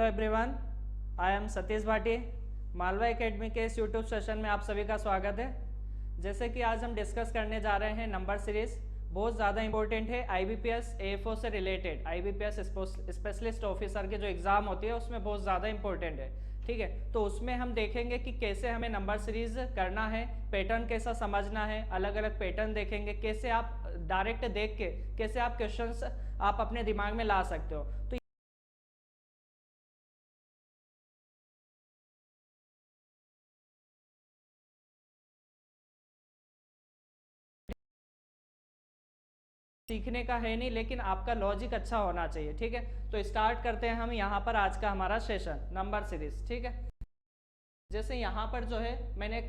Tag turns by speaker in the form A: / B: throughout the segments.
A: Everyone, I am Satish Bhati. Malwa academy के इस YouTube session में आप सभी का स्वागत है। जैसे कि आज हम डिस्कस करने जा रहे हैं नंबर सीरीज, बहुत ज़्यादा इंपॉर्टेंट है। आईबीपीएस एएफओ से रिलेटेड, आईबीपीएस स्पेशलिस्ट ऑफिसर के जो एग्ज़ाम होती है उसमें बहुत ज़्यादा इंपॉर्टेंट है। ठीक है, तो उसमें हम देखेंगे कि कैसे हमें नंबर सीरीज करना है, पैटर्न कैसा समझना है, अलग अलग पैटर्न देखेंगे, कैसे आप डायरेक्ट देख के कैसे आप क्वेश्चंस आप अपने दिमाग में ला सकते हो। तो सीखने का है नहीं, लेकिन आपका लॉजिक अच्छा होना चाहिए। ठीक है, तो स्टार्ट करते हैं हम यहाँ पर आज का हमारा सेशन नंबर सीरीज। ठीक है, जैसे यहाँ पर जो है मैंने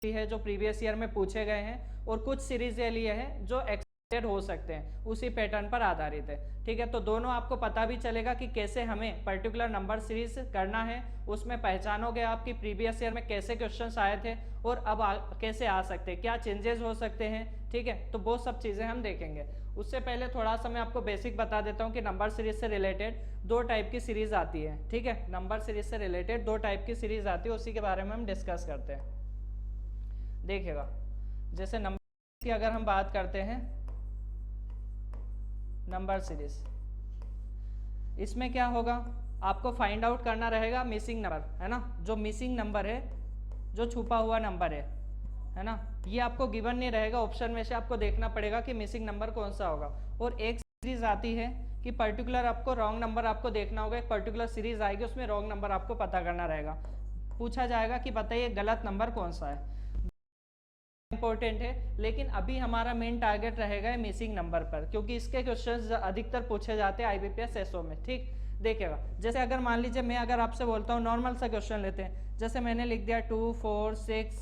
A: है जो प्रीवियस ईयर में पूछे गए हैं और कुछ सीरीज ये लिए हैं जो एक्सपेक्टेड हो सकते हैं, उसी पैटर्न पर आधारित है। ठीक है, तो दोनों आपको पता भी चलेगा कि कैसे हमें पर्टिकुलर नंबर सीरीज करना है। उसमें पहचानोगे आप कि प्रीवियस ईयर में कैसे क्वेश्चंस आए थे और अब कैसे आ सकते हैं, क्या चेंजेस हो सकते हैं। ठीक है, तो वो सब चीज़ें हम देखेंगे। उससे पहले थोड़ा सा मैं आपको बेसिक बता देता हूँ कि नंबर सीरीज से रिलेटेड दो टाइप की सीरीज आती है। ठीक है, नंबर सीरीज से रिलेटेड दो टाइप की सीरीज आती है, उसी के बारे में हम डिस्कस करते हैं। देखिएगा, जैसे नंबर की अगर हम बात करते हैं, नंबर सीरीज, इसमें क्या होगा, आपको फाइंड आउट करना रहेगा मिसिंग नंबर, है ना। जो मिसिंग नंबर है, जो छुपा हुआ नंबर है ना, ये आपको गिवन नहीं रहेगा। ऑप्शन में से आपको देखना पड़ेगा कि मिसिंग नंबर कौन सा होगा। और एक सीरीज आती है कि पर्टिकुलर आपको रॉन्ग नंबर आपको देखना होगा। एक पर्टिकुलर सीरीज आएगी, उसमें रॉन्ग नंबर आपको पता करना रहेगा। पूछा जाएगा कि बताइए गलत नंबर कौन सा है। इंपॉर्टेंट है, लेकिन अभी हमारा मेन टारगेट रहेगा मिसिंग नंबर पर, क्योंकि इसके क्वेश्चंस अधिकतर पूछे जाते हैं आईबीपीएस एसओ में। ठीक, देखिएगा, जैसे अगर मान लीजिए मैं अगर आपसे बोलता हूँ, नॉर्मल सा क्वेश्चन लेते हैं, जैसे मैंने लिख दिया 2 4 6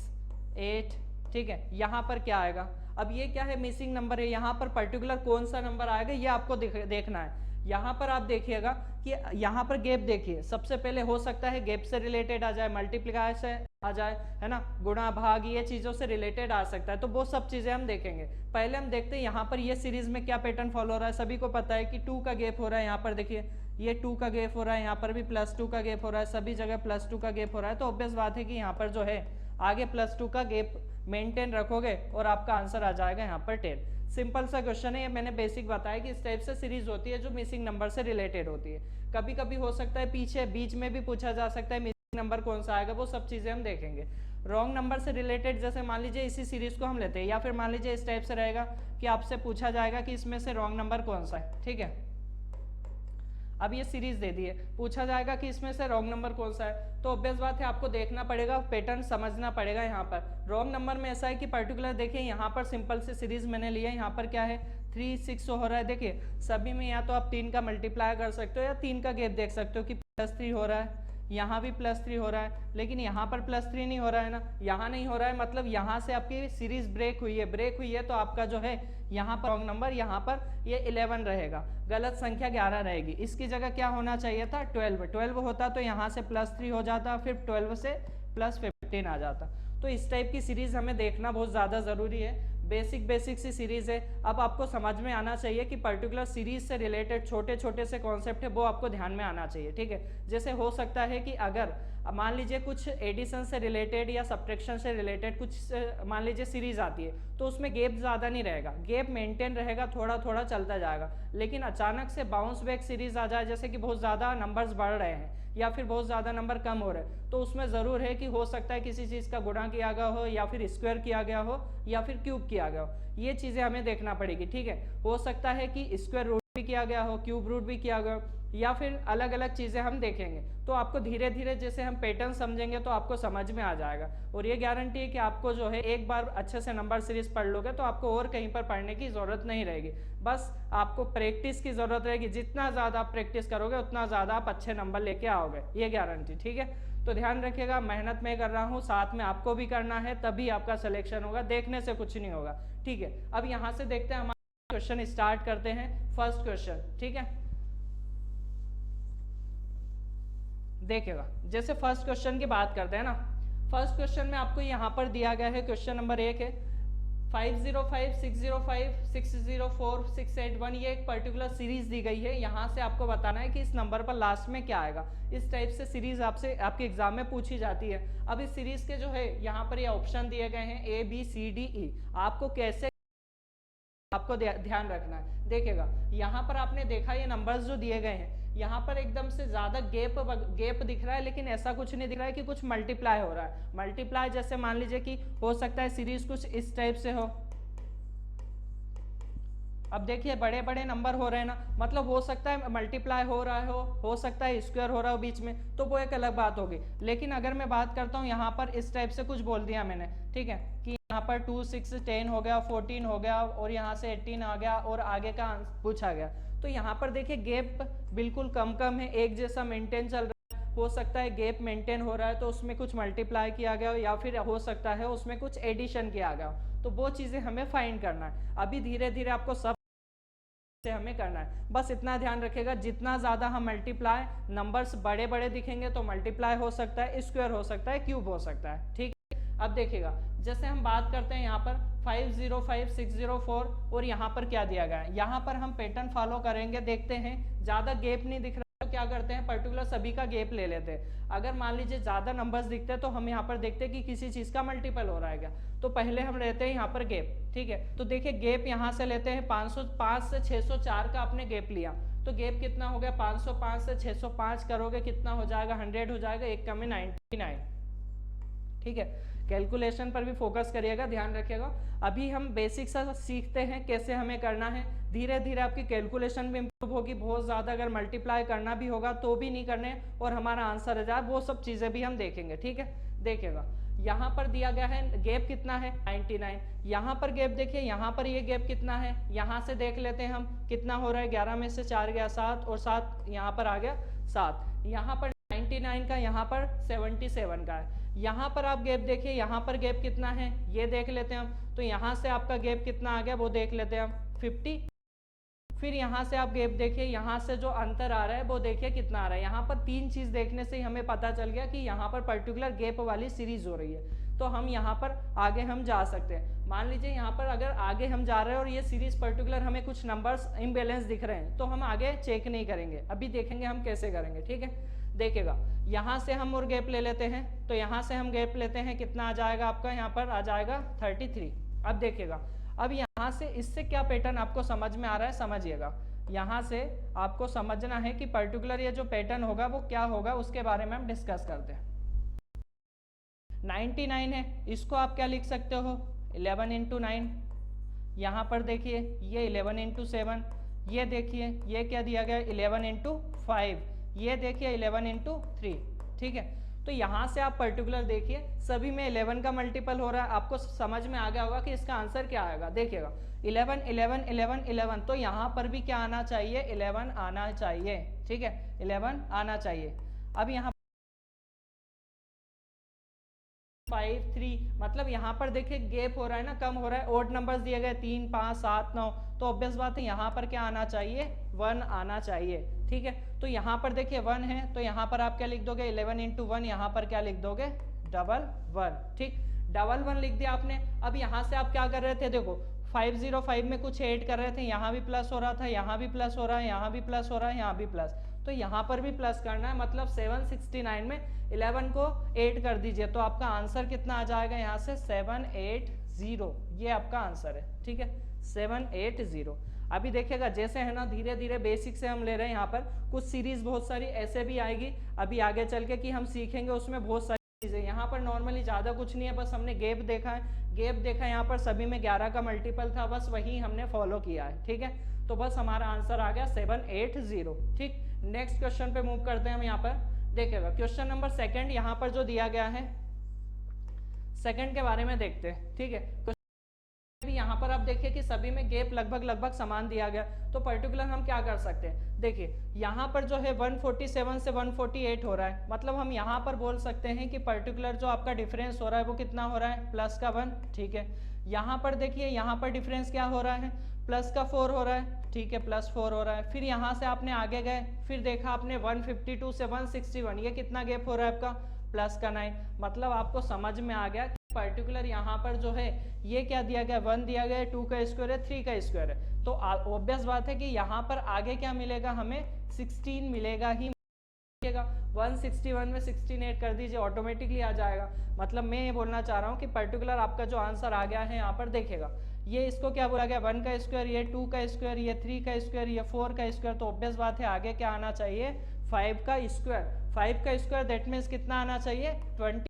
A: 8। ठीक है, यहाँ पर क्या आएगा, अब ये क्या है, मिसिंग नंबर है। यहाँ पर पर्टिकुलर कौन सा नंबर आएगा ये आपको देखना है। यहाँ पर आप देखिएगा कि यहाँ पर गैप देखिए, सबसे पहले हो सकता है गैप से रिलेटेड आ जाए, मल्टीप्लाई से आ जाए, है ना, गुणा भाग, ये चीज़ों से रिलेटेड आ सकता है। तो वो सब चीज़ें हम देखेंगे। पहले हम देखते हैं यहाँ पर ये सीरीज में क्या पैटर्न फॉलो हो रहा है। सभी को पता है कि 2 का गैप हो रहा है। यहाँ पर देखिए ये 2 का गैप हो रहा है, यहाँ पर भी +2 का गैप हो रहा है, सभी जगह +2 का गैप हो रहा है। तो ऑब्वियस बात है कि यहाँ पर जो है आगे +2 का गैप मेंटेन रखोगे और आपका आंसर आ जाएगा यहाँ पर 10। सिंपल सा क्वेश्चन है, ये मैंने बेसिक बताया कि इस टाइप से सीरीज होती है जो मिसिंग नंबर से रिलेटेड होती है। कभी कभी हो सकता है पीछे बीच में भी पूछा जा सकता है मिसिंग नंबर कौन सा आएगा, वो सब चीज़ें हम देखेंगे। रॉन्ग नंबर से रिलेटेड, जैसे मान लीजिए इसी सीरीज को हम लेते हैं, या फिर मान लीजिए इस टाइप से रहेगा कि आपसे पूछा जाएगा कि इसमें से रॉन्ग नंबर कौन सा है। ठीक है, अब ये सीरीज दे दी है, पूछा जाएगा कि इसमें से रॉन्ग नंबर कौन सा है। तो ऑब्वियस बात है आपको देखना पड़ेगा, पैटर्न समझना पड़ेगा। यहाँ पर रॉन्ग नंबर में ऐसा है कि पर्टिकुलर देखिए, यहाँ पर सिंपल से सीरीज मैंने लिया है, यहाँ पर क्या है 3 6 हो रहा है। देखिए सभी में या तो आप 3 का मल्टीप्लाई कर सकते हो या 3 का गैप देख सकते हो कि +3 हो रहा है, यहाँ भी +3 हो रहा है, लेकिन यहाँ पर +3 नहीं हो रहा है ना, यहाँ नहीं हो रहा है, मतलब यहाँ से आपकी सीरीज ब्रेक हुई है। तो आपका जो है यहाँ पर रॉन्ग नंबर, यहाँ पर ये 11 रहेगा, गलत संख्या 11 रहेगी। इसकी जगह क्या होना चाहिए था, 12 होता, तो यहाँ से +3 हो जाता, फिर 12 से +15 आ जाता। तो इस टाइप की सीरीज हमें देखना बहुत ज़्यादा ज़रूरी है। बेसिक सी सीरीज है। अब आपको समझ में आना चाहिए कि पर्टिकुलर सीरीज से रिलेटेड छोटे छोटे से कॉन्सेप्ट है, वो आपको ध्यान में आना चाहिए। ठीक है, जैसे हो सकता है कि अगर मान लीजिए कुछ एडिशन से रिलेटेड या सब्ट्रैक्शन से रिलेटेड कुछ मान लीजिए सीरीज आती है, तो उसमें गैप ज़्यादा नहीं रहेगा, गैप मेंटेन रहेगा, थोड़ा थोड़ा चलता जाएगा। लेकिन अचानक से बाउंस बैक सीरीज आ जाए, जैसे कि बहुत ज़्यादा नंबर्स बढ़ रहे हैं या फिर बहुत ज़्यादा नंबर कम हो रहे हैं, तो उसमें ज़रूर है कि हो सकता है किसी चीज़ का गुणा किया गया हो, या फिर स्क्वायर किया गया हो, या फिर क्यूब किया गया हो। ये चीज़ें हमें देखना पड़ेगी। ठीक है, हो सकता है कि स्क्वायर रूट भी किया गया हो, क्यूब रूट भी किया गया हो, या फिर अलग अलग चीज़ें हम देखेंगे। तो आपको धीरे धीरे जैसे हम पैटर्न समझेंगे तो आपको समझ में आ जाएगा। और ये गारंटी है कि आपको जो है एक बार अच्छे से नंबर सीरीज पढ़ लोगे तो आपको और कहीं पर पढ़ने की ज़रूरत नहीं रहेगी, बस आपको प्रैक्टिस की ज़रूरत रहेगी। जितना ज़्यादा आप प्रैक्टिस करोगे उतना ज़्यादा आप अच्छे नंबर लेके आओगे, ये गारंटी। ठीक है, तो ध्यान रखिएगा, मेहनत मैं कर रहा हूँ, साथ में आपको भी करना है, तभी आपका सिलेक्शन होगा, देखने से कुछ नहीं होगा। ठीक है, अब यहाँ से देखते हैं, हमारा क्वेश्चन स्टार्ट करते हैं। फर्स्ट क्वेश्चन, ठीक है, देखिएगा, जैसे फर्स्ट क्वेश्चन की बात करते हैं ना, फर्स्ट क्वेश्चन में आपको यहाँ पर दिया गया है, क्वेश्चन नंबर 1 है 505, 605, 604, 681 ये एक पर्टिकुलर सीरीज दी गई है। यहाँ से आपको बताना है कि इस नंबर पर लास्ट में क्या आएगा। इस टाइप से सीरीज आपसे आपके एग्जाम में पूछी जाती है। अब इस सीरीज के जो है यहाँ पर ये ऑप्शन दिए गए हैं ABCDE, आपको कैसे आपको ध्यान रखना है। देखिएगा यहाँ पर आपने देखा ये नंबर्स जो दिए गए हैं, यहाँ पर एकदम से ज्यादा गैप दिख रहा है, लेकिन ऐसा कुछ नहीं दिख रहा है कि कुछ मल्टीप्लाई हो रहा है। मल्टीप्लाई जैसे मान लीजिए कि हो सकता है सीरीज कुछ इस टाइप से हो। अब देखिए बड़े बड़े नंबर हो रहे हैं ना, मतलब हो सकता है मल्टीप्लाई हो रहा हो सकता है स्क्वायर हो रहा हो बीच में, तो वो एक अलग बात होगी। लेकिन अगर मैं बात करता हूँ यहाँ पर इस टाइप से कुछ बोल दिया मैंने, ठीक है, कि यहाँ पर 2 6 10 हो गया, 14 हो गया और यहाँ से 18 आ गया और आगे का पूछा गया, तो यहाँ पर देखिए गैप बिल्कुल कम कम है, एक जैसा मेंटेन चल रहा है। हो सकता है गैप मेंटेन हो रहा है तो उसमें कुछ मल्टीप्लाई किया गया हो, या फिर हो सकता है उसमें कुछ एडिशन किया गया हो, तो वो चीज़ें हमें फाइंड करना है। अभी धीरे धीरे आपको सब से हमें करना है। बस इतना ध्यान रखिएगा, जितना ज़्यादा हम मल्टीप्लाई नंबर्स बड़े बड़े दिखेंगे तो मल्टीप्लाई हो सकता है, स्क्वायर हो सकता है, क्यूब हो सकता है, ठीक है। अब देखिएगा जैसे हम बात करते हैं यहाँ पर 505, 604 और यहाँ पर क्या दिया गया है, यहाँ पर हम पैटर्न फॉलो करेंगे। देखते हैं ज़्यादा गैप नहीं दिख रहा तो क्या करते हैं, पर्टिकुलर सभी का गैप ले लेते हैं। अगर मान लीजिए ज़्यादा नंबर्स दिखते हैं तो हम यहाँ पर देखते हैं कि किसी चीज़ का मल्टीपल हो रहा है क्या, तो पहले हम लेते हैं यहाँ पर गैप, ठीक है। तो देखिए गैप यहाँ से लेते हैं 505 से 604 का आपने गैप लिया, तो गैप कितना हो गया, 505 से 605 करोगे कितना हो जाएगा, 100 हो जाएगा, एक कम में 99, ठीक है। कैलकुलेशन पर भी फोकस करिएगा, ध्यान रखिएगा। अभी हम बेसिक सा सीखते हैं कैसे हमें करना है, धीरे धीरे आपकी कैलकुलेशन भी इम्प्रूव होगी। बहुत ज़्यादा अगर मल्टीप्लाई करना भी होगा तो भी नहीं करने और हमारा आंसर आ जाए, वो सब चीज़ें भी हम देखेंगे, ठीक है। देखिएगा यहाँ पर दिया गया है गैप कितना है 99, यहाँ पर गैप देखिए, यहाँ पर ये गैप कितना है, यहाँ से देख लेते हैं हम कितना हो रहा है, 11 में से 4 गया 7 और 7 यहाँ पर आ गया 7, यहाँ पर 99 का, यहाँ पर 77 का है। यहाँ पर आप गैप देखिए, यहाँ पर गैप कितना है ये देख लेते हैं हम, तो यहाँ से आपका गैप कितना आ गया वो देख लेते हैं हम 50। फिर यहाँ से आप गैप देखिए, यहाँ से जो अंतर आ रहा है वो देखिए कितना आ रहा है। यहाँ पर 3 चीज़ देखने से ही हमें पता चल गया कि यहाँ पर पर्टिकुलर गैप वाली सीरीज हो रही है, तो हम यहाँ पर आगे हम जा सकते हैं। मान लीजिए यहाँ पर अगर आगे हम जा रहे हैं और ये सीरीज पर्टिकुलर हमें कुछ नंबर्स इम्बैलेंस दिख रहे हैं, तो हम आगे चेक नहीं करेंगे, अभी देखेंगे हम कैसे करेंगे, ठीक है। देखिएगा यहाँ से हम और गैप ले लेते हैं, तो यहाँ से हम गैप लेते हैं, कितना आ जाएगा आपका, यहाँ पर आ जाएगा 33। अब देखिएगा अब यहाँ से इससे क्या पैटर्न आपको समझ में आ रहा है, समझिएगा। यहाँ से आपको समझना है कि पर्टिकुलर ये जो पैटर्न होगा वो क्या होगा, उसके बारे में हम डिस्कस करते हैं। 99 है, इसको आप क्या लिख सकते हो, 11 × 9। यहाँ पर देखिए ये 11 × 7, ये देखिए ये क्या दिया गया 11 × 5, ये देखिए 11 × 3, ठीक है। तो यहाँ से आप पर्टिकुलर देखिए सभी में 11 का मल्टीपल हो रहा है, आपको समझ में आ गया होगा कि इसका आंसर क्या आएगा। देखिएगा 11 11 11 11, तो यहाँ पर भी क्या आना चाहिए, 11 आना चाहिए, ठीक है, 11 आना चाहिए। अब यहाँ 5 3, मतलब यहाँ पर देखिए गैप हो रहा है ना, कम हो रहा है, ओड नंबर्स दिए गए 3 5 7 9, तो ऑब्वियस बात है यहाँ पर क्या आना चाहिए, 1 आना चाहिए, ठीक है। तो यहाँ पर देखिए 1 है, तो यहाँ पर आप क्या लिख दोगे, 11 × 1, यहाँ पर क्या लिख दोगे, 11, ठीक, 11 लिख दिया आपने। अब यहाँ से आप क्या कर रहे थे, देखो 505 में कुछ ऐड कर रहे थे, यहाँ भी प्लस हो रहा था, यहाँ भी प्लस हो रहा है, यहाँ भी प्लस हो रहा है, यहाँ भी प्लस, तो यहाँ पर भी प्लस करना है, मतलब 769 में 11 को ऐड कर दीजिए, तो आपका आंसर कितना आ जाएगा, यहाँ से 780, ये आपका आंसर है, ठीक है, 780। अभी देखिएगा जैसे है ना, धीरे धीरे बेसिक से हम ले रहे हैं, यहाँ पर कुछ सीरीज बहुत सारी ऐसे भी आएगी अभी आगे चल के कि हम सीखेंगे, उसमें बहुत सारी चीज़ें। यहाँ पर नॉर्मली ज़्यादा कुछ नहीं है, बस हमने गैप देखा है, गैप देखा यहाँ पर सभी में 11 का मल्टीपल था, बस वही हमने फॉलो किया है, ठीक है। तो बस हमारा आंसर आ गया 780, ठीक। नेक्स्ट क्वेश्चन पे मूव करते हैं हम। यहाँ पर देखिएगा क्वेश्चन नंबर 2 यहाँ पर जो दिया गया है, 2 के बारे में देखते हैं, ठीक है। यहाँ पर आप देखिए कि सभी में गैप लगभग समान दिया गया, तो पर्टिकुलर हम क्या कर सकते हैं, देखिए यहाँ पर जो है 147 से 148 हो रहा है, मतलब हम यहाँ पर बोल सकते हैं कि पर्टिकुलर जो आपका डिफरेंस हो रहा है वो कितना हो रहा है, प्लस का 1, ठीक है। यहाँ पर देखिए यहाँ पर डिफरेंस क्या हो रहा है, प्लस का 4 हो रहा है, ठीक है, +4 हो रहा है। फिर यहाँ से आपने आगे गए, फिर देखा आपने 152 से 161, ये कितना गैप हो रहा है आपका, प्लस का 9, मतलब आपको समझ में आ गया पर्टिकुलर यहाँ पर जो है ये क्या दिया गया, 1 दिया गया है, 2 का स्क्वायर है, 3 का स्क्वायर है, तो ऑब्वियस बात है कि यहाँ पर आगे क्या मिलेगा, हमें 16 मिलेगा ही। 161 में 16 ऐड कर दीजिए, ऑटोमेटिकली आ जाएगा। मतलब मैं ये बोलना चाह रहा हूँ कि पर्टिकुलर आपका जो आंसर आ गया है यहाँ पर देखिएगा, ये इसको क्या बोला गया, 1 का स्क्वायर, ये 2 का स्क्वायर, ये 3 का स्क्वायर, ये 4 का स्क्वायर, तो ऑब्वियस बात है आगे क्या आना चाहिए, 5 का स्क्वायर। 5 का स्क्वायर दैट मीन्स कितना आना चाहिए, 20।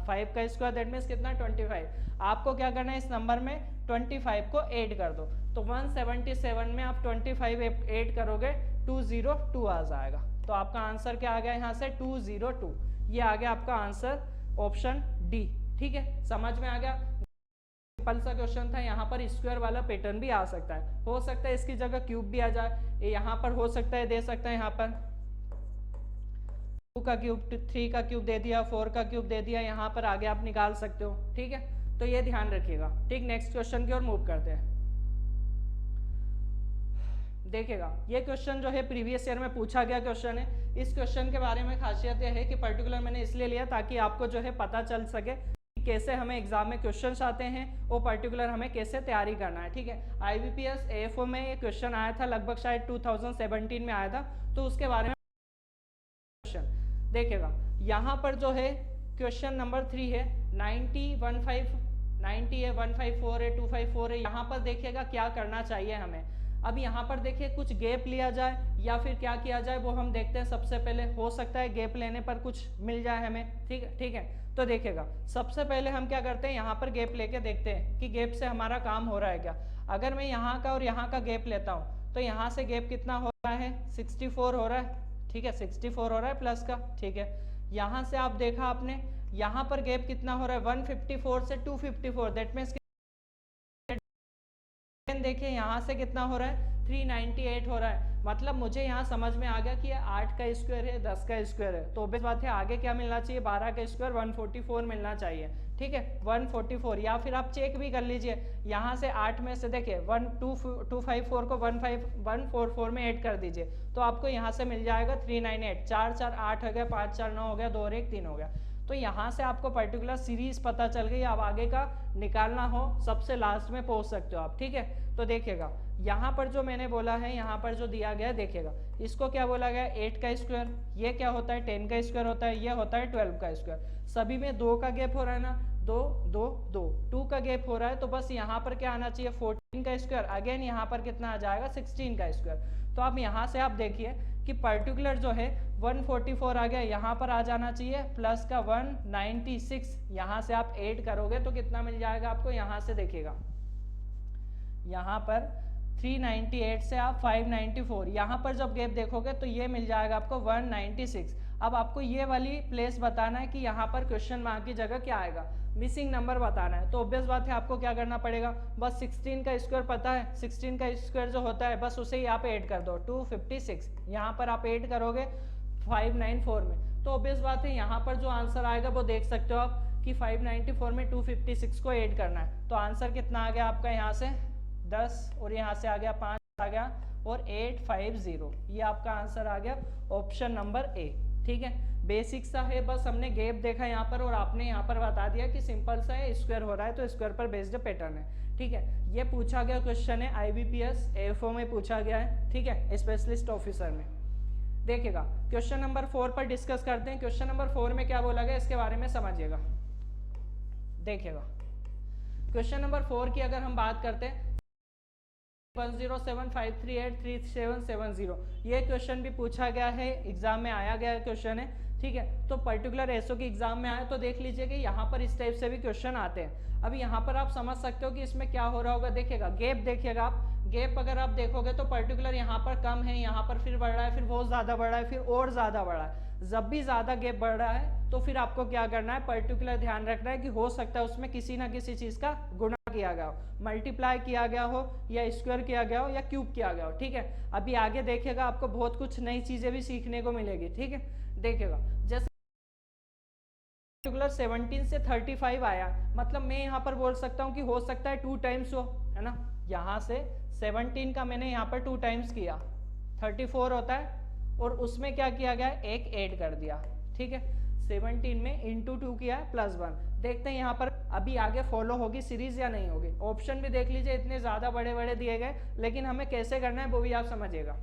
A: 5 का स्क्वायर दैट मीन्स कितना, 25। आपको क्या करना है, इस नंबर में 25 को ऐड कर दो, तो 177 में आप 25 ऐड करोगे, 202 आ जाएगा। तो आपका आंसर क्या आ गया यहाँ से, 202। ये आ गया आपका आंसर ऑप्शन डी। ठीक है, समझ में आ गया। सिंपल सा क्वेश्चन था, यहाँ पर स्क्वायर वाला पैटर्न भी आ सकता है, हो सकता है इसकी जगह क्यूब भी आ जाए, यहाँ पर हो सकता है, दे सकता है यहाँ पर 2 का क्यूब, 3 का क्यूब दे दिया, 4 का क्यूब दे दिया, यहाँ पर आगे आप निकाल सकते हो। ठीक है, तो ये ध्यान रखिएगा। ठीक, नेक्स्ट क्वेश्चन की ओर मूव करते हैं। देखिएगा, ये क्वेश्चन जो है प्रीवियस ईयर में पूछा गया क्वेश्चन है। इस क्वेश्चन के बारे में खासियत यह है कि पर्टिकुलर मैंने इसलिए लिया ताकि आपको जो है पता चल सके कि कैसे हमें एग्जाम में क्वेश्चंस आते हैं और पर्टिकुलर हमें कैसे तैयारी करना है। ठीक है, IBPS AFO में ये क्वेश्चन आया था, लगभग शायद 2017 में आया था, तो उसके बारे में क्वेश्चन देखिएगा। यहाँ पर जो है क्वेश्चन नंबर 3 है, 90 है, 154 है, 254 है। यहाँ पर देखिएगा क्या करना चाहिए हमें। अब यहाँ पर देखिए कुछ गैप लिया जाए या फिर क्या किया जाए वो हम देखते हैं। सबसे पहले हो सकता है गैप लेने पर कुछ मिल जाए हमें। ठीक है, तो देखिएगा सबसे पहले हम क्या करते हैं, यहाँ पर गैप लेके देखते हैं कि गैप से हमारा काम हो रहा है क्या। अगर मैं यहाँ का और यहाँ का गैप लेता हूँ तो यहाँ से गैप कितना हो रहा है, 64 हो रहा है। ठीक है, 64 हो रहा है प्लस का। ठीक है, यहाँ से आप देखा आपने, यहाँ पर गैप कितना हो रहा है, 154 से 254, दैट मीन्स देखिए यहाँ से कितना हो रहा है, 398 हो रहा है। मतलब मुझे यहाँ समझ में आ गया कि 8 का स्क्वायर है, 10 का स्क्वायर है, तो ऑब्वियस बात है आगे क्या मिलना चाहिए, 12 का स्क्वायर 144 मिलना चाहिए। ठीक है, 144, या फिर आप चेक भी कर लीजिए, यहाँ से 8 में से देखिए 254 को 144 में ऐड कर दीजिए, तो आपको यहाँ से मिल जाएगा 398। 4 4 8 हो गया, 5 4 9 हो गया, 2 और 1 3 हो गया। तो यहाँ से आपको पर्टिकुलर सीरीज पता चल गई। अब आगे का निकालना हो सबसे लास्ट में पहुँच सकते हो आप। ठीक है, तो देखिएगा यहाँ पर जो मैंने बोला है, यहाँ पर जो दिया गया है देखिएगा, इसको क्या बोला गया, 8 का स्क्वायर, ये क्या होता है, 10 का स्क्वायर होता है, ये होता है 12 का स्क्वायर। सभी में 2 का गैप हो रहा है ना, 2 2 2, 2 का गैप हो रहा है, तो बस यहाँ पर क्या आना चाहिए, 14 का स्क्वायर। अगेन यहाँ पर कितना आ जाएगा, 16 का स्क्वायर। तो अब यहाँ से आप देखिए कि पर्टिकुलर जो है 144 आ गया, यहाँ पर आ जाना चाहिए प्लस का 196, यहाँ से आप ऐड करोगे तो कितना मिल जाएगा आपको, यहाँ से देखिएगा, यहाँ पर 398 से आप 594, यहाँ पर जब गैप देखोगे तो ये मिल जाएगा आपको 196। अब आपको ये वाली प्लेस बताना है कि यहाँ पर क्वेश्चन मार्क की जगह क्या आएगा, मिसिंग नंबर बताना है। तो ऑब्वियस बात है आपको क्या करना पड़ेगा, बस 16 का स्क्वायर पता है, 16 का स्क्वायर जो होता है बस उसे यहाँ पे ऐड कर दो, 256, यहाँ पर आप ऐड करोगे 594 में, तो ऑब्वियस बात है यहाँ पर जो आंसर आएगा वो देख सकते हो आप कि 594 में 256 को ऐड करना है। तो आंसर कितना आ गया आपका, यहाँ से 10 और यहाँ से आ गया 5 आ गया और 850, ये आपका आंसर आ गया ऑप्शन नंबर ए। ठीक है, बेसिक सा है, बस हमने गैप देखा यहाँ पर और आपने यहाँ पर बता दिया कि सिंपल सा है, स्क्वायर हो रहा है तो स्क्वायर पर बेस्ड पैटर्न है। ठीक है, ये पूछा गया क्वेश्चन है, IBPS AFO में पूछा गया है। ठीक है, स्पेशलिस्ट ऑफिसर में। देखिएगा क्वेश्चन नंबर 4 पर डिस्कस करते हैं। क्वेश्चन नंबर 4 में क्या बोला गया इसके बारे में समझिएगा। देखिएगा क्वेश्चन नंबर 4 की अगर हम बात करते हैं, 10753833770, ये क्वेश्चन भी पूछा गया है, एग्जाम में आया गया क्वेश्चन है। ठीक है, तो पर्टिकुलर एसओ के एग्जाम में आया तो देख लीजिए कि यहाँ पर इस टाइप से भी क्वेश्चन आते हैं। अब यहाँ पर आप समझ सकते हो कि इसमें क्या हो रहा होगा। देखिएगा गैप, देखिएगा आप गैप अगर आप देखोगे तो पर्टिकुलर यहाँ पर कम है, यहाँ पर फिर बढ़ रहा है, फिर बहुत ज़्यादा बढ़ रहा है, फिर और ज़्यादा बढ़ रहा है। जब भी ज़्यादा गैप बढ़ रहा है तो फिर आपको क्या करना है, पर्टिकुलर ध्यान रखना है कि हो सकता है उसमें किसी ना किसी चीज़ का गुणा किया गया हो, मल्टीप्लाई किया गया हो, या स्क्वायर किया गया हो, या क्यूब किया गया हो। ठीक है, अभी आगे देखिएगा आपको बहुत कुछ नई चीज़ें भी सीखने को मिलेगी। ठीक है, देखिएगा जैसे पर्टिकुलर 17 से 35 आया, मतलब मैं यहाँ पर बोल सकता हूँ कि हो सकता है 2 टाइम्स हो, है ना। यहाँ से 17 का मैंने यहाँ पर 2 टाइम्स किया, 34 होता है, और उसमें क्या किया गया, एक ऐड कर दिया। ठीक है, 17 में इंटू 2 किया है +1। देखते हैं यहाँ पर अभी आगे फॉलो होगी सीरीज या नहीं होगी। ऑप्शन भी देख लीजिए, इतने ज़्यादा बड़े बड़े दिए गए, लेकिन हमें कैसे करना है वो भी आप समझिएगा।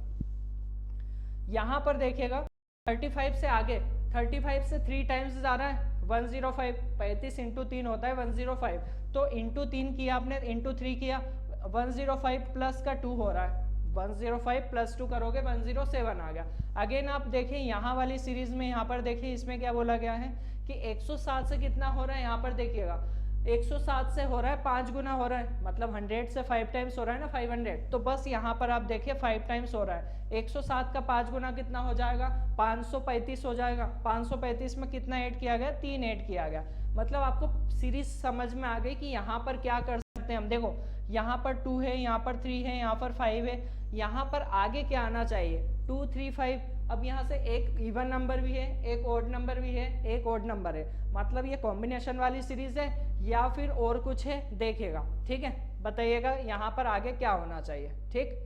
A: यहाँ पर देखिएगा 35 से आगे, 35 से 3 टाइम्स जा रहा है 105, 35 इंटू 3 होता है 105, तो इंटू 3 किया आपने, इंटू 3 किया, 105 प्लस का 2 हो रहा है, 105 प्लस 2 करोगे 107 आ गया। अगेन आप देखिए यहाँ वाली सीरीज में, यहाँ पर देखिए इसमें क्या बोला गया है कि 107 से कितना हो रहा है, यहाँ पर देखिएगा 107 से हो रहा है 5 गुना हो रहा है, मतलब 100 से 5 टाइम्स हो रहा है ना 500, तो बस यहाँ पर आप देखिए 5 टाइम्स हो रहा है। 107 का 5 गुना कितना हो जाएगा, 535 हो जाएगा। 535 में कितना ऐड किया गया, 3 ऐड किया गया। मतलब आपको सीरीज समझ में आ गई कि यहाँ पर क्या कर सकते हैं हम। देखो यहाँ पर 2 है, यहाँ पर 3 है, यहाँ पर 5 है, यहाँ पर आगे क्या आना चाहिए 2 3 5। अब यहाँ से एक इवन नंबर भी है, एक ऑड नंबर भी है, एक ऑड नंबर है, मतलब ये कॉम्बिनेशन वाली सीरीज है या फिर और कुछ है, देखिएगा। ठीक है, बताइएगा यहाँ पर आगे क्या होना चाहिए। ठीक,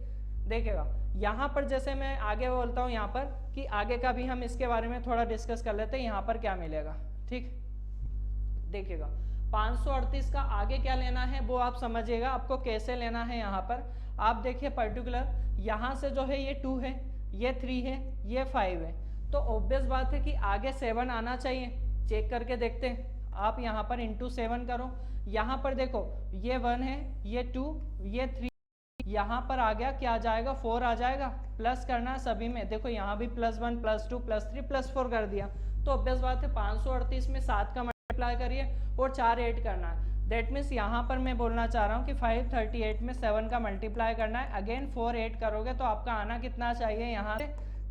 A: देखिएगा यहाँ पर जैसे मैं आगे बोलता हूँ यहाँ पर कि आगे का भी हम इसके बारे में थोड़ा डिस्कस कर लेते हैं, यहाँ पर क्या मिलेगा। ठीक, देखिएगा 538 का आगे क्या लेना है वो आप समझिएगा, आपको कैसे लेना है। यहाँ पर आप देखिए पर्टिकुलर यहाँ से जो है ये 2 है, ये 3 है, ये 5 है, तो ऑब्वियस बात है कि आगे 7 आना चाहिए। चेक करके देखते हैं, आप यहाँ पर इंटू 7 करो, यहाँ पर देखो ये 1 है, ये 2, ये 3, यहाँ पर आ गया क्या आ जाएगा 4 आ जाएगा। प्लस करना है सभी में, देखो यहाँ भी +1 +2 +3 +4 कर दिया, तो ऑब्वियस बात है 538 में 7 का मल्टीप्लाई करिए और 4 ऐड करना है। दैट मीन्स यहाँ पर मैं बोलना चाह रहा हूँ कि 538 में 7 का मल्टीप्लाई करना है, अगेन 4 ऐड करोगे तो आपका आना कितना चाहिए यहाँ से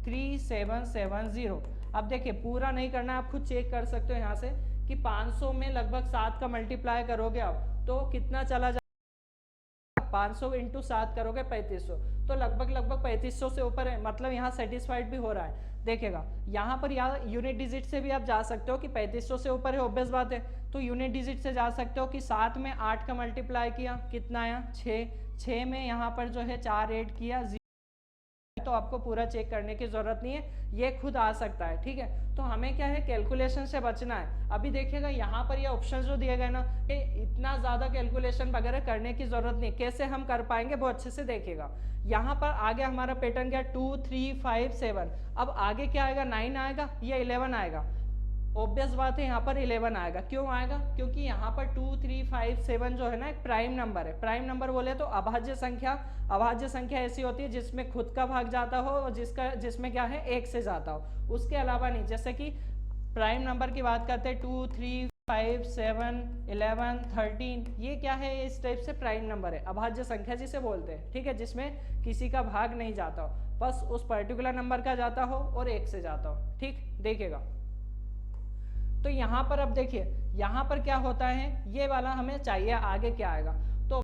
A: 3770। अब देखिए पूरा नहीं करना है, आप खुद चेक कर सकते हो यहाँ से कि 500 में लगभग 7 का मल्टीप्लाई करोगे आप तो कितना चला जाएगा, 500 इंटू 7 करोगे 3500, तो लगभग 3500 से ऊपर है, मतलब यहाँ सेटिस्फाइड भी हो रहा है। देखिएगा यहाँ पर यूनिट डिजिट से भी आप जा सकते हो कि 3500 से ऊपर है, ऑब्वियस बात है, तो यूनिट डिजिट से जा सकते हो कि 7 में 8 का मल्टीप्लाई किया कितना आया 6, 6 में यहाँ पर जो है 4 ऐड किया, तो आपको पूरा चेक करने की जरूरत नहीं है, ये खुद आ सकता है। ठीक है, तो हमें क्या है कैलकुलेशन से बचना है। अभी देखिएगा यहाँ पर ये ऑप्शन जो दिए गए ना, कि इतना ज़्यादा कैलकुलेशन वगैरह करने की जरूरत नहीं, कैसे हम कर पाएंगे वो अच्छे से देखिएगा। यहाँ पर आगे हमारा पैटर्न क्या 2 3 5 7, अब आगे क्या आएगा 9 आएगा या 11 आएगा। ऑब्वियस बात है यहाँ पर 11 आएगा, क्यों आएगा, क्योंकि यहाँ पर 2 3 5 7 जो है ना एक प्राइम नंबर है। प्राइम नंबर बोले तो अभाज्य संख्या, अभाज्य संख्या ऐसी होती है जिसमें खुद का भाग जाता हो और जिसमें क्या है 1 से जाता हो, उसके अलावा नहीं। जैसे कि प्राइम नंबर की बात करते हैं 2 3 5 7 11 13, ये क्या है, इस टाइप से प्राइम नंबर है, अभाज्य संख्या जिसे बोलते हैं। ठीक है, जिसमें किसी का भाग नहीं जाता हो, बस उस पर्टिकुलर नंबर का जाता हो और 1 से जाता हो। ठीक, देखिएगा तो यहाँ पर अब देखिए यहाँ पर क्या होता है, ये वाला हमें चाहिए, आगे क्या आएगा, तो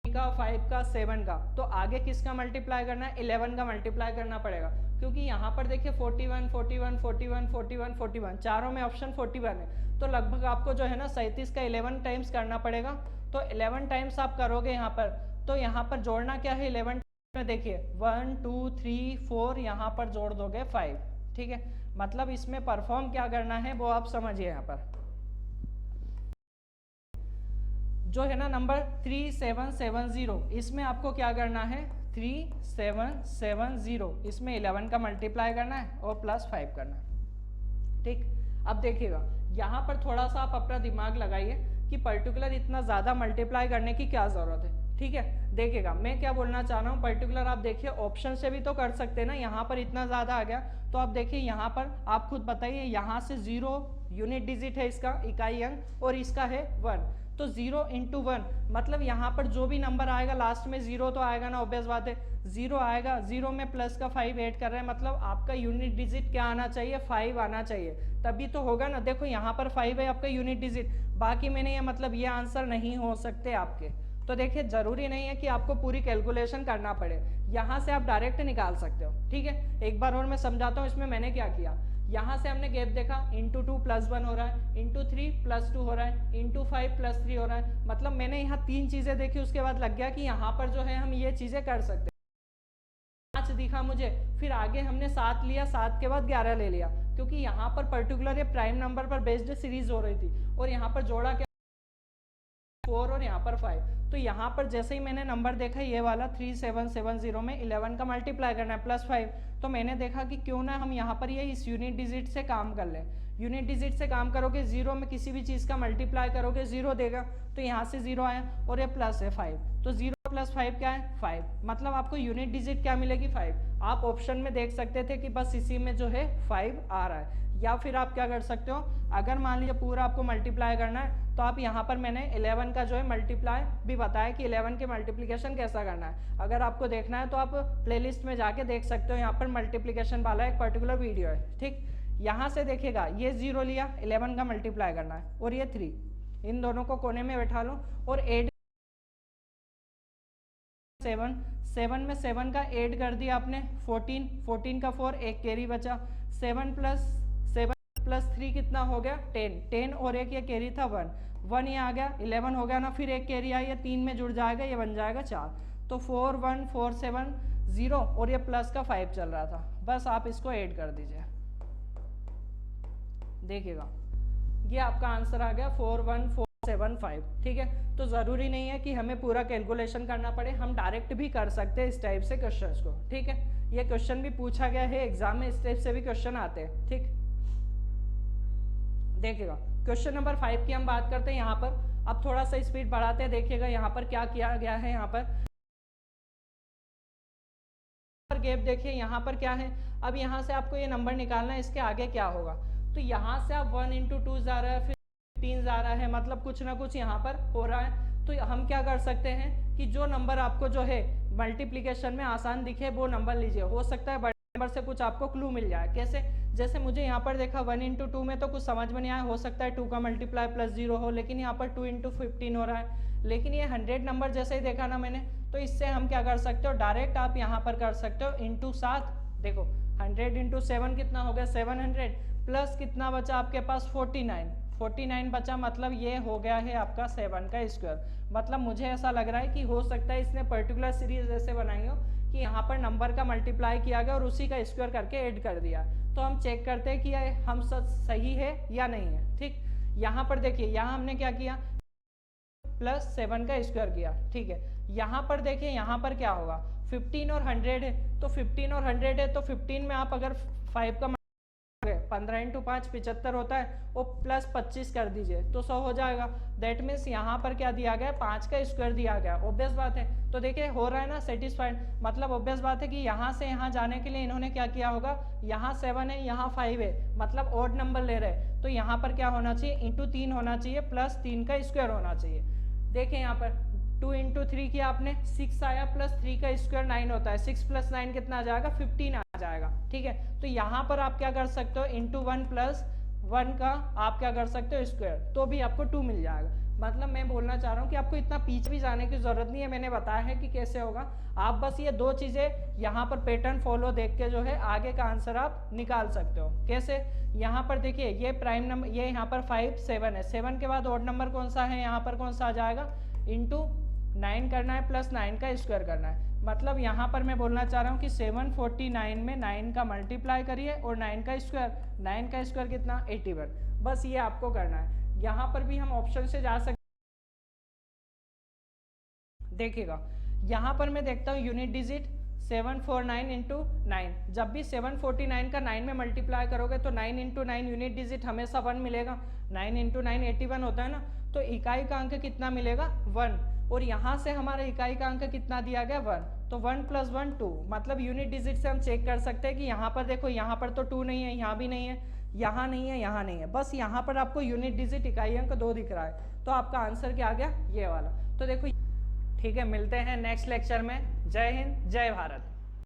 A: का 5 का 7 का, तो आगे किसका मल्टीप्लाई करना है 11 का मल्टीप्लाई करना पड़ेगा, क्योंकि यहाँ पर देखिए 41 41 41 41 41 चारों में ऑप्शन 41 है, तो लगभग आपको जो है ना 37 का 11 टाइम्स करना पड़ेगा। तो 11 टाइम्स आप करोगे यहाँ पर, तो यहाँ पर जोड़ना क्या है 11 में, देखिए 1 2 3 4, यहाँ पर जोड़ दोगे 5। ठीक है, मतलब इसमें परफॉर्म क्या करना है वो आप समझिए। यहाँ पर जो है ना नंबर 3770, इसमें आपको क्या करना है 3770, इसमें 11 का मल्टीप्लाई करना है और +5 करना है। ठीक, अब देखिएगा यहाँ पर थोड़ा सा आप अपना दिमाग लगाइए कि पर्टिकुलर इतना ज़्यादा मल्टीप्लाई करने की क्या ज़रूरत है। ठीक है, देखिएगा मैं क्या बोलना चाह रहा हूँ, पर्टिकुलर आप देखिए ऑप्शन से भी तो कर सकते हैं ना, यहाँ पर इतना ज़्यादा आ गया, तो आप देखिए यहाँ पर आप खुद बताइए, यहाँ से 0 यूनिट डिजिट है इसका इकाई अंक और इसका है 1, तो 0 × 1 मतलब यहाँ पर जो भी नंबर आएगा लास्ट में 0 तो आएगा ना, ऑब्वियस बात है 0 आएगा, 0 में प्लस का 5 ऐड कर रहे हैं, मतलब आपका यूनिट डिजिट क्या आना चाहिए 5 आना चाहिए, तभी तो होगा ना। देखो यहाँ पर 5 है आपका यूनिट डिजिट, बाकी में नहीं है, मतलब ये आंसर नहीं हो सकते आपके। तो देखिए जरूरी नहीं है कि आपको पूरी कैलकुलेशन करना पड़े, यहाँ से आप डायरेक्ट निकाल सकते हो। ठीक है, एक बार और मैं समझाता हूँ इसमें मैंने क्या किया। यहाँ से हमने गैप देखा, इंटू 2 +1 हो रहा है, इंटू 3 +2 हो रहा है, इंटू 5 +3 हो रहा है, मतलब मैंने यहाँ 3 चीज़ें देखी, उसके बाद लग गया कि यहाँ पर जो है हम ये चीज़ें कर सकते हैं। 5 दिखा मुझे, फिर आगे हमने 7 लिया, 7 के बाद 11 ले लिया, क्योंकि यहाँ पर पर्टिकुलर ये प्राइम नंबर पर बेस्ड सीरीज हो रही थी और यहाँ पर जोड़ा क्या 4 और यहाँ पर 5। तो यहाँ पर जैसे ही मैंने नंबर देखा ये वाला 3770 में 11 का मल्टीप्लाई करना है +5, तो मैंने देखा कि क्यों ना हम यहाँ पर ये इस यूनिट डिजिट से काम कर लें। यूनिट डिजिट से काम करोगे, 0 में किसी भी चीज़ का मल्टीप्लाई करोगे 0 देगा, तो यहाँ से 0 आया और ये प्लस है 5, तो 0 + 5 क्या है 5, मतलब आपको यूनिट डिजिट क्या मिलेगी 5। आप ऑप्शन में देख सकते थे कि बस इसी में जो है 5 आ रहा है, या फिर आप क्या कर सकते हो, अगर मान लीजिए पूरा आपको मल्टीप्लाई करना है तो आप यहाँ पर मैंने 11 का जो है मल्टीप्लाई भी बताया कि 11 के मल्टीप्लिकेशन कैसा करना है। अगर आपको देखना है तो आप प्लेलिस्ट में जाके देख सकते हो, यहाँ पर मल्टीप्लिकेशन वाला एक पर्टिकुलर वीडियो है, ठीक। यहाँ से देखिएगा ये 0 लिया, 11 का मल्टीप्लाई करना है और ये 3, इन दोनों को कोने में बैठा लो और 8 7 में 7 का 8 कर दिया आपने 14 का 4, एक कैरी बचा, 7 + 3 कितना हो गया 10 और एक ये कैरी था 1 ये आ गया 11 हो गया ना, फिर एक कैरी आई, ये 3 में जुड़ जाएगा, ये बन जाएगा 4, तो 4 1 4 7 0 और ये प्लस का 5 चल रहा था, बस आप इसको ऐड कर दीजिए, देखिएगा ये आपका आंसर आ गया 41475, ठीक है। तो ज़रूरी नहीं है कि हमें पूरा कैलकुलेशन करना पड़े, हम डायरेक्ट भी कर सकते हैं इस टाइप से क्वेश्चंस को, ठीक है। ये क्वेश्चन भी पूछा गया है एग्जाम में, इस टाइप से भी क्वेश्चन आते हैं, ठीक। देखिएगा क्वेश्चन नंबर 5 की हम बात करते हैं यहाँ पर, अब थोड़ा सा स्पीड बढ़ाते हैं, देखिएगा यहाँ पर क्या किया गया है। यहाँ पर गैप देखिए यहाँ पर क्या है, अब यहाँ से आपको ये नंबर निकालना है, इसके आगे क्या होगा, तो यहाँ से आप 1 × 2 जा रहा है, फिर 15 जा रहा है, मतलब कुछ ना कुछ यहाँ पर हो रहा है। तो हम क्या कर सकते हैं कि जो नंबर आपको जो है मल्टीप्लिकेशन में आसान दिखे वो नंबर लीजिए, हो सकता है बड़े नंबर से कुछ आपको क्लू मिल जाए। कैसे, जैसे मुझे यहाँ पर देखा 1 × 2 में तो कुछ समझ में नहीं आया, हो सकता है 2 का मल्टीप्लाई +0 हो, लेकिन यहाँ पर 2 × 15 हो रहा है, लेकिन ये 100 नंबर जैसे ही देखा ना मैंने, तो इससे हम क्या कर सकते हो, डायरेक्ट आप यहाँ पर कर सकते हो इंटू 7, देखो 100 × 7 कितना हो गया 700, प्लस कितना बचा आपके पास 49 बचा, मतलब ये हो गया है आपका 7 का स्क्वायर। मतलब मुझे ऐसा लग रहा है कि हो सकता है इसने पर्टिकुलर सीरीज ऐसे बनाई हो कि यहाँ पर नंबर का मल्टीप्लाई किया गया और उसी का स्क्वायर करके ऐड कर दिया। तो हम चेक करते हैं कि ये हम सही है या नहीं है, ठीक। यहाँ पर देखिए, यहाँ हमने क्या किया, +7 का स्क्वायर किया, ठीक है। यहाँ पर देखिए, यहाँ पर क्या होगा, 15 और 100 है, तो 15 और 100 है, तो 15 में आप अगर 5 का 15 × 5 75 होता है, वो +25 कर दीजिए तो 100 हो जाएगा। दैट मीन्स यहाँ पर क्या दिया गया, 5 का स्क्वायर दिया गया, ऑब्वियस बात है। तो देखिए हो रहा है ना सेटिस्फाइड, मतलब ऑब्वियस बात है कि यहाँ से यहाँ जाने के लिए इन्होंने क्या किया होगा, यहाँ 7 है, यहाँ 5 है, मतलब ऑड नंबर ले रहे हैं, तो यहाँ पर क्या होना चाहिए, × 3 होना चाहिए, +3 का स्क्वायर होना चाहिए। देखिए यहाँ पर 2 × 3 किया आपने, 6 आया, +3 का स्क्वायर 9 होता है, 6 + 9 कितना आ जाएगा 15 आ जाएगा, ठीक है। तो यहाँ पर आप क्या कर सकते हो, × 1 + 1 का आप क्या कर सकते हो स्क्वायर, तो भी आपको 2 मिल जाएगा। मतलब मैं बोलना चाह रहा हूँ कि आपको इतना पीछे भी जाने की जरूरत नहीं है, मैंने बताया है कि कैसे होगा। आप बस ये 2 चीज़ें यहाँ पर पैटर्न फॉलो देख के जो है आगे का आंसर आप निकाल सकते हो। कैसे, यहाँ पर देखिए ये प्राइम नंबर, ये यहाँ पर 5 7 है, 7 के बाद ऑड नंबर कौन सा है, यहाँ पर कौन सा आ जाएगा, × 9 करना है, +9 का स्क्वायर करना है। मतलब यहाँ पर मैं बोलना चाह रहा हूँ कि 749 में 9 का मल्टीप्लाई करिए और 9 का स्क्वायर, 9 का स्क्वायर कितना 81, बस ये आपको करना है। यहाँ पर भी हम ऑप्शन से जा सकते, देखिएगा यहाँ पर मैं देखता हूँ यूनिट डिजिट 749 × 9, जब भी 749 का 9 में मल्टीप्लाई करोगे तो 9 × 9 यूनिट डिजिट हमेशा 1 मिलेगा, 9 × 9 81 होता है ना, तो इकाई का अंक कितना मिलेगा 1, और यहाँ से हमारा इकाई का अंक कितना दिया गया 1, तो 1 + 1 2, मतलब यूनिट डिजिट से हम चेक कर सकते हैं कि यहाँ पर देखो, यहाँ पर तो 2 नहीं है, यहाँ भी नहीं है, यहाँ नहीं है, यहाँ नहीं है, बस यहाँ पर आपको यूनिट डिजिट इकाई अंक 2 दिख रहा है, तो आपका आंसर क्या आ गया ये वाला। तो देखो ठीक है, मिलते हैं नेक्स्ट लेक्चर में। जय हिंद, जय भारत।